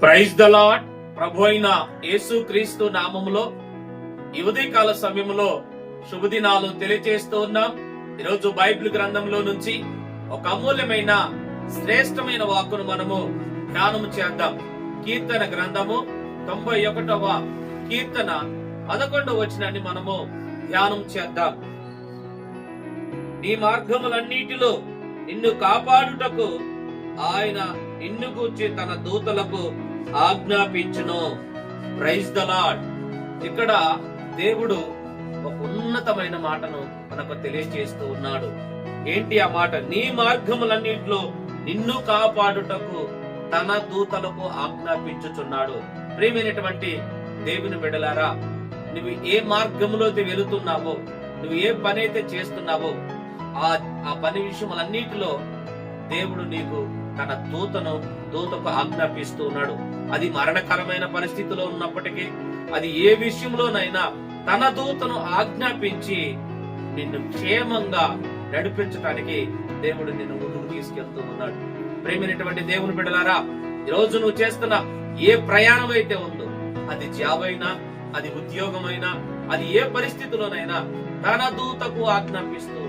Praise the lord. ప్రభు అయిన యేసు క్రీస్తు నామములో ఈ ఉదయకాల సమయంలో శుభదినాలు తెలియజేస్తూ ఉన్నాం. ఈరోజు బైబిల్ గ్రంథంలో నుంచి ఒక అమూల్యమైన శ్రేష్టమైన వాక్కును మనము ధ్యానం చేద్దాం. కీర్తన గ్రంథము 91వ కీర్తన 11వ వచనాన్ని మనము ధ్యానం చేద్దాం. నీ మార్గములన్నిటిలో నిన్ను కాపాడుటకు ఆయన నిన్ను గూర్చి తన దూతలకు ఆజ్ఞాపించును. Praise the lord. ఇక్కడ దేవుడు ఒక ఉన్నతమైన మాటను మనకు తెలియజేస్తూ ఉన్నాడు. ఏంటి ఆ మాట? నీ మార్గములన్నింటిలో నిన్ను కాపాడుటకు తన దూతలకు ఆజ్ఞాపించుచున్నాడు. ప్రియమైనటువంటి దేవుని బిడ్డలారా, నువ్వు ఏ మార్గంలో వెళుతున్నావో, నువ్వు ఏ పని అయితే చేస్తున్నావో ఆ పని విషయములన్నిటిలో దేవుడు నీకు తన దూతకు ఆజ్ఞాపిస్తూ ఉన్నాడు. అది మరణకరమైన పరిస్థితిలో ఉన్నప్పటికీ, అది ఏ విషయంలోనైనా తన దూతను ఆజ్ఞాపించి నిన్ను క్షేమంగా నడిపించడానికి దేవుడు నిన్ను ముందుకు తీసుకెళ్తూ ఉన్నాడు. ప్రేమైనటువంటి దేవుని బిడ్డలారా, ఈ రోజు నువ్వు చేస్తున్న ఏ ప్రయాణం అయితే ఉందో, అది జాబ్ అయినా, అది ఉద్యోగమైనా, అది ఏ పరిస్థితిలోనైనా తన దూతకు ఆజ్ఞాపిస్తూ